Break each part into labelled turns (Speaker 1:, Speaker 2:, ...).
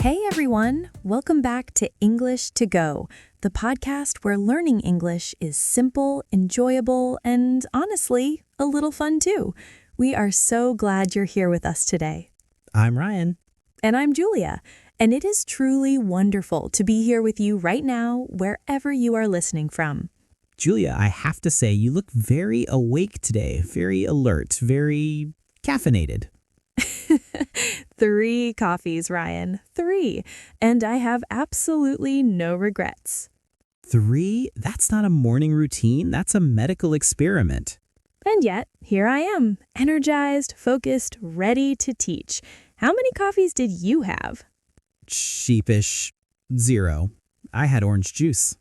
Speaker 1: Hey everyone, welcome back to English to Go, the podcast where learning English is simple, enjoyable, and honestly, a little fun too. We are so glad you're here with us today.
Speaker 2: I'm Ryan.
Speaker 1: And I'm Julia, and it is truly wonderful to be here with you right now, wherever you are listening from.
Speaker 2: Julia, I have to say, you look very awake today, very alert, very caffeinated.
Speaker 1: 3 coffees, Ryan. 3. And I have absolutely no regrets.
Speaker 2: 3? That's not a morning routine. That's a medical experiment.
Speaker 1: And yet, here I am, energized, focused, ready to teach. How many coffees did you have?
Speaker 2: Sheepish. 0. I had orange juice.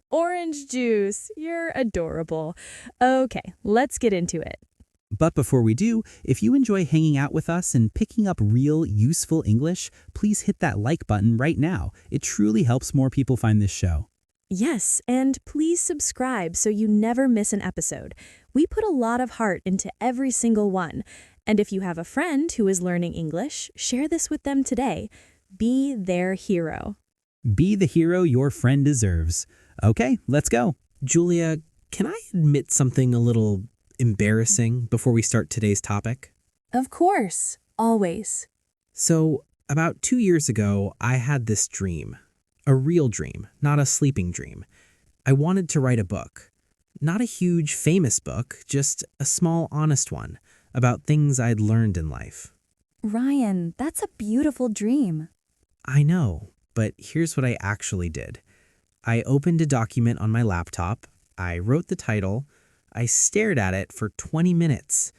Speaker 1: Orange juice. You're adorable. Okay, let's get into it.
Speaker 2: But before we do, if you enjoy hanging out with us and picking up real, useful English, please hit that like button right now. It truly helps more people find this show.
Speaker 1: Yes, and please subscribe so you never miss an episode. We put a lot of heart into every single one. And if you have a friend who is learning English, share this with them today. Be their hero.
Speaker 2: Be the hero your friend deserves. Okay, let's go.
Speaker 3: Julia, can I admit something a little embarrassing before we start today's topic?
Speaker 1: Of course, always.
Speaker 3: So, about 2 years ago, I had this dream. A real dream, not a sleeping dream. I wanted to write a book. Not a huge, famous book, just a small, honest one about things I'd learned in life.
Speaker 1: Ryan, that's a beautiful dream.
Speaker 3: I know, but here's what I actually did. I opened a document on my laptop, I wrote the title, I stared at it for 20 minutes,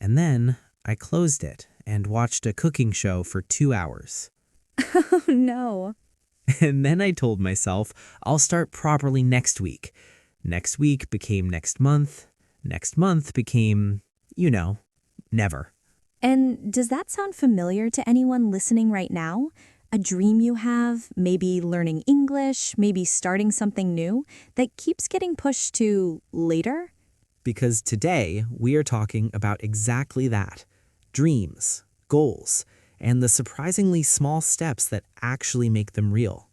Speaker 3: and then I closed it and watched a cooking show for 2 hours.
Speaker 1: Oh, no.
Speaker 3: And then I told myself I'll start properly next week. Next week became next month. Next month became, never.
Speaker 1: And does that sound familiar to anyone listening right now? A dream you have, maybe learning English, maybe starting something new, that keeps getting pushed to later?
Speaker 3: Because today we are talking about exactly that. Dreams, goals, and the surprisingly small steps that actually make them real.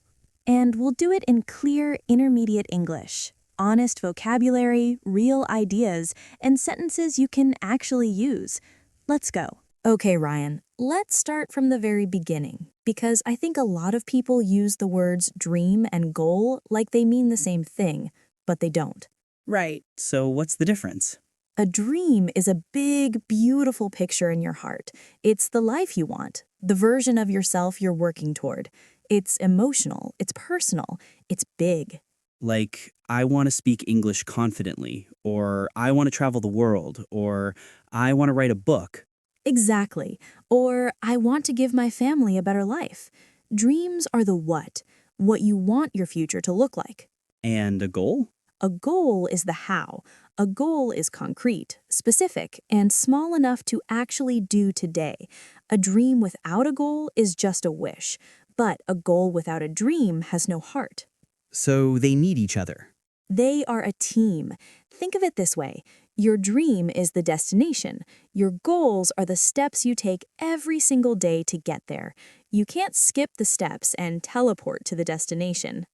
Speaker 1: And we'll do it in clear, intermediate English. Honest vocabulary, real ideas, and sentences you can actually use. Let's go. Okay, Ryan, let's start from the very beginning, because I think a lot of people use the words dream and goal like they mean the same thing, but they don't.
Speaker 4: Right, so what's the difference?
Speaker 1: A dream is a big, beautiful picture in your heart. It's the life you want, the version of yourself you're working toward. It's emotional, it's personal, it's big.
Speaker 4: Like, I want to speak English confidently, or I want to travel the world, or I want to write a book.
Speaker 1: Exactly. Or I want to give my family a better life. Dreams are the what you want your future to look like.
Speaker 4: And a goal?
Speaker 1: A goal is the how. A goal is concrete, specific, and small enough to actually do today. A dream without a goal is just a wish, but a goal without a dream has no heart.
Speaker 4: So they need each other.
Speaker 1: They are a team. Think of it this way. Your dream is the destination. Your goals are the steps you take every single day to get there. You can't skip the steps and teleport to the destination.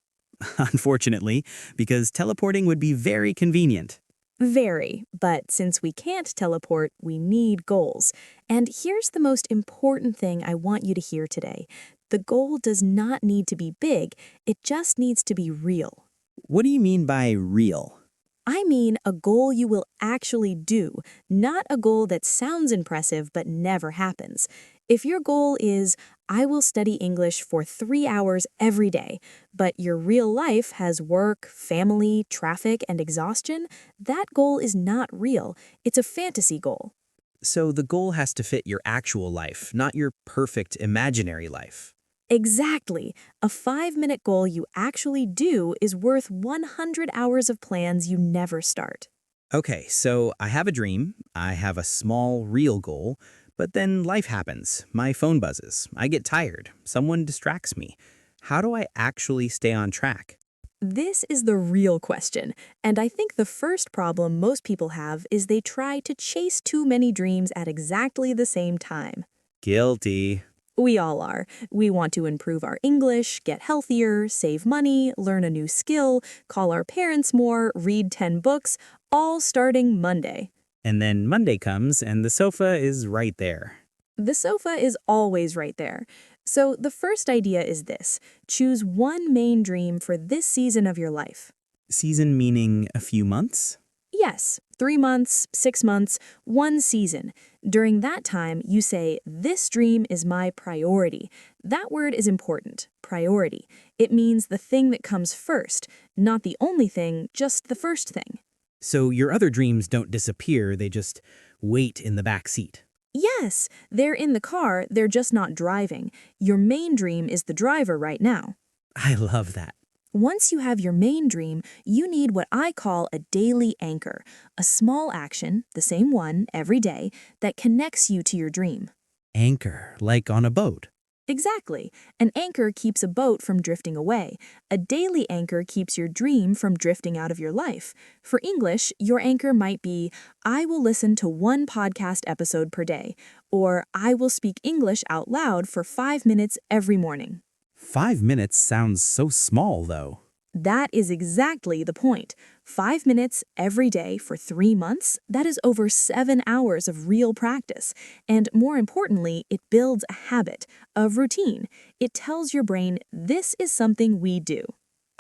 Speaker 4: Unfortunately, because teleporting would be very convenient.
Speaker 1: Very, but since we can't teleport, we need goals. And here's the most important thing I want you to hear today. The goal does not need to be big, it just needs to be real.
Speaker 4: What do you mean by real?
Speaker 1: I mean a goal you will actually do, not a goal that sounds impressive but never happens. If your goal is, I will study English for 3 hours every day, but your real life has work, family, traffic, and exhaustion, that goal is not real. It's a fantasy goal.
Speaker 3: So the goal has to fit your actual life, not your perfect imaginary life.
Speaker 1: Exactly. A 5-minute goal you actually do is worth 100 hours of plans you never start.
Speaker 3: Okay, so I have a dream, I have a small, real goal, but then life happens. My phone buzzes, I get tired, someone distracts me. How do I actually stay on track?
Speaker 1: This is the real question, and I think the first problem most people have is they try to chase too many dreams at exactly the same time.
Speaker 3: Guilty.
Speaker 1: We all are. We want to improve our English, get healthier, save money, learn a new skill, call our parents more, read 10 books, all starting Monday.
Speaker 4: And then Monday comes and the sofa is right there.
Speaker 1: The sofa is always right there. So the first idea is this: choose one main dream for this season of your life.
Speaker 4: Season meaning a few months?
Speaker 1: Yes, 3 months, 6 months, one season. During that time, you say, "This dream is my priority." That word is important, priority. It means the thing that comes first, not the only thing, just the first thing.
Speaker 3: So your other dreams don't disappear, they just wait in the back seat.
Speaker 1: Yes, they're in the car, they're just not driving. Your main dream is the driver right now.
Speaker 3: I love that.
Speaker 1: Once you have your main dream, you need what I call a daily anchor, a small action, the same one every day, that connects you to your dream.
Speaker 3: Anchor, like on a boat.
Speaker 1: Exactly. An anchor keeps a boat from drifting away. A daily anchor keeps your dream from drifting out of your life. For English, your anchor might be, "I will listen to one podcast episode per day," or "I will speak English out loud for 5 minutes every morning."
Speaker 3: 5 minutes sounds so small, though.
Speaker 1: That is exactly the point. 5 minutes every day for 3 months, that is over 7 hours of real practice. And more importantly, it builds a habit, a routine. It tells your brain, this is something we do.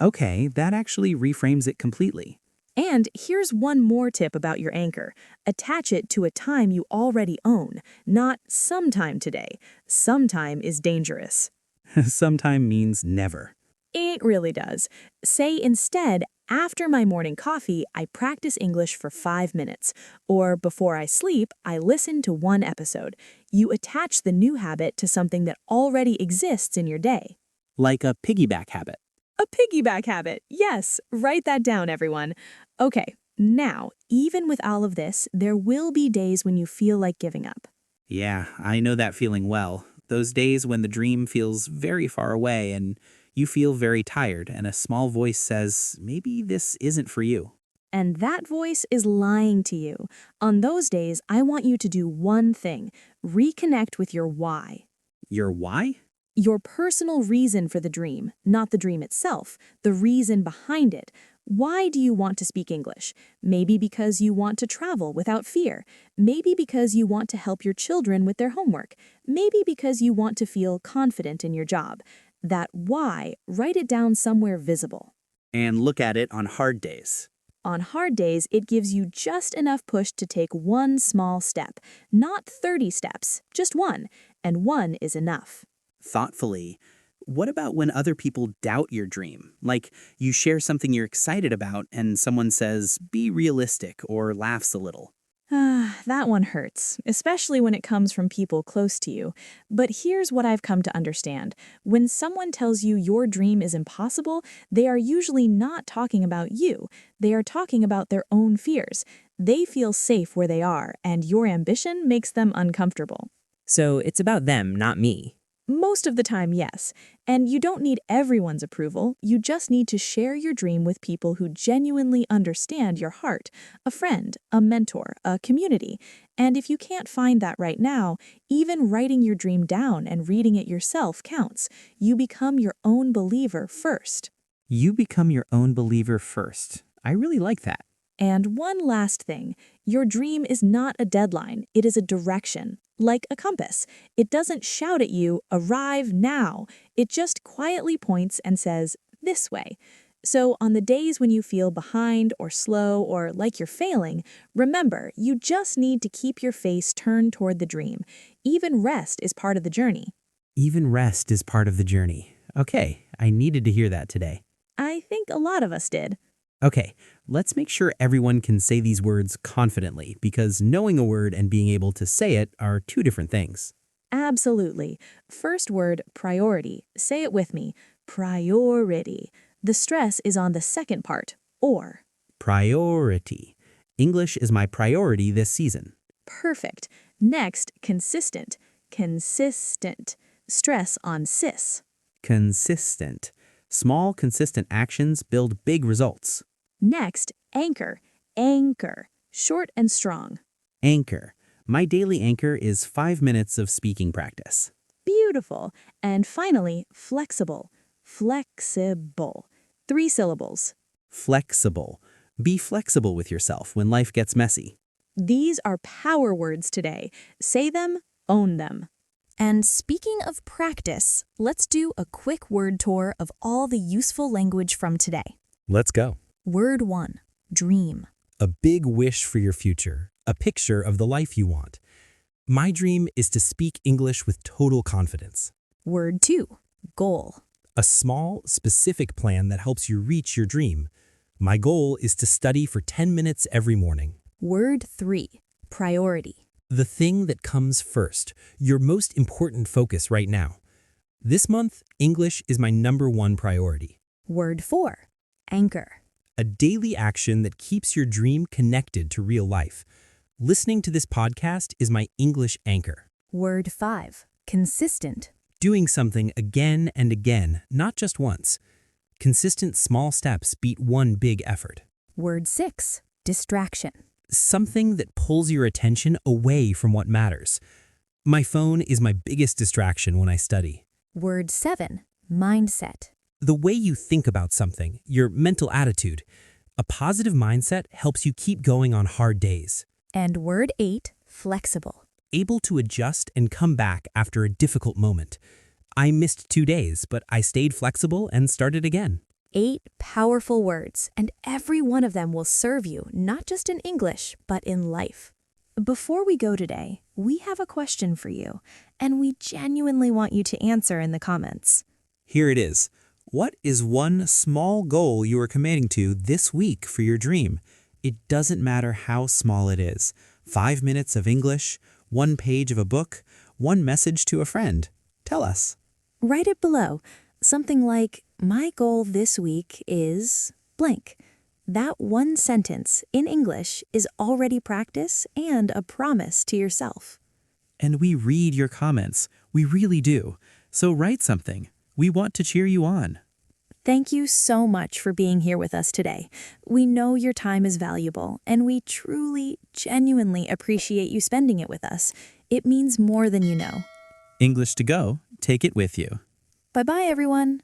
Speaker 3: Okay, that actually reframes it completely.
Speaker 1: And here's one more tip about your anchor. Attach it to a time you already own, not sometime today. Sometime is dangerous.
Speaker 3: Sometime means never.
Speaker 1: It really does. Say instead, after my morning coffee, I practice English for 5 minutes. Or before I sleep, I listen to one episode. You attach the new habit to something that already exists in your day.
Speaker 4: Like a piggyback habit.
Speaker 1: A piggyback habit. Yes, write that down, everyone. Okay, now, even with all of this, there will be days when you feel like giving up.
Speaker 4: Yeah, I know that feeling well. Those days when the dream feels very far away and you feel very tired and a small voice says, maybe this isn't for you.
Speaker 1: And that voice is lying to you. On those days, I want you to do one thing: reconnect with your why.
Speaker 4: Your why?
Speaker 1: Your personal reason for the dream, not the dream itself, the reason behind it. Why do you want to speak English? Maybe because you want to travel without fear. Maybe because you want to help your children with their homework. Maybe because you want to feel confident in your job. That why, write it down somewhere visible.
Speaker 4: And look at it on hard days.
Speaker 1: On hard days, it gives you just enough push to take one small step, not 30 steps, just one, and one is enough.
Speaker 4: Thoughtfully, what about when other people doubt your dream? Like you share something you're excited about and someone says, be realistic, or laughs a little.
Speaker 1: That one hurts, especially when it comes from people close to you. But here's what I've come to understand. When someone tells you your dream is impossible, they are usually not talking about you. They are talking about their own fears. They feel safe where they are, and your ambition makes them uncomfortable.
Speaker 5: So it's about them, not me.
Speaker 1: Most of the time, yes. And you don't need everyone's approval. You just need to share your dream with people who genuinely understand your heart. A friend, a mentor, a community. And if you can't find that right now, even writing your dream down and reading it yourself counts. You become your own believer first.
Speaker 3: You become your own believer first. I really like that.
Speaker 1: And one last thing, your dream is not a deadline, it is a direction, like a compass. It doesn't shout at you, "Arrive now." It just quietly points and says, "This way." So on the days when you feel behind or slow or like you're failing, remember, you just need to keep your face turned toward the dream. Even rest is part of the journey.
Speaker 3: Even rest is part of the journey. Okay, I needed to hear that today.
Speaker 1: I think a lot of us did.
Speaker 3: Okay, let's make sure everyone can say these words confidently, because knowing a word and being able to say it are two different things.
Speaker 1: Absolutely. First word, priority. Say it with me. Priority. The stress is on the second part, or.
Speaker 3: Priority. English is my priority this season.
Speaker 1: Perfect. Next, consistent. Consistent. Stress on sis.
Speaker 3: Consistent. Small, consistent actions build big results.
Speaker 1: Next, anchor. Anchor. Short and strong.
Speaker 3: Anchor. My daily anchor is 5 minutes of speaking practice.
Speaker 1: Beautiful. Beautiful. And finally, flexible. Flexible. 3 syllables.
Speaker 4: Flexible. Be flexible with yourself when life gets messy.
Speaker 1: These are power words today. Say them, own them. And speaking of practice, let's do a quick word tour of all the useful language from today.
Speaker 2: Let's go.
Speaker 1: Word 1, dream.
Speaker 2: A big wish for your future, a picture of the life you want. My dream is to speak English with total confidence.
Speaker 1: Word 2, goal.
Speaker 2: A small, specific plan that helps you reach your dream. My goal is to study for 10 minutes every morning.
Speaker 1: Word 3, priority.
Speaker 2: The thing that comes first, your most important focus right now. This month, English is my #1 priority.
Speaker 1: Word 4, anchor.
Speaker 2: A daily action that keeps your dream connected to real life. Listening to this podcast is my English anchor.
Speaker 1: Word 5, consistent.
Speaker 2: Doing something again and again, not just once. Consistent small steps beat one big effort.
Speaker 1: Word 6, distraction.
Speaker 2: Something that pulls your attention away from what matters. My phone is my biggest distraction when I study.
Speaker 1: Word 7, mindset.
Speaker 2: The way you think about something, your mental attitude. A positive mindset helps you keep going on hard days.
Speaker 1: And word 8, flexible.
Speaker 2: Able to adjust and come back after a difficult moment. I missed 2 days, but I stayed flexible and started again.
Speaker 1: 8 powerful words, and every one of them will serve you, not just in English, but in life. Before we go today, we have a question for you, and we genuinely want you to answer in the comments.
Speaker 4: Here it is. What is one small goal you are committing to this week for your dream? It doesn't matter how small it is. 5 minutes of English, 1 page of a book, 1 message to a friend. Tell us.
Speaker 1: Write it below. Something like, my goal this week is blank. That one sentence in English is already practice and a promise to yourself.
Speaker 4: And we read your comments. We really do. So write something. We want to cheer you on.
Speaker 1: Thank you so much for being here with us today. We know your time is valuable, and we truly, genuinely appreciate you spending it with us. It means more than you know.
Speaker 4: English to go. Take it with you.
Speaker 1: Bye-bye, everyone.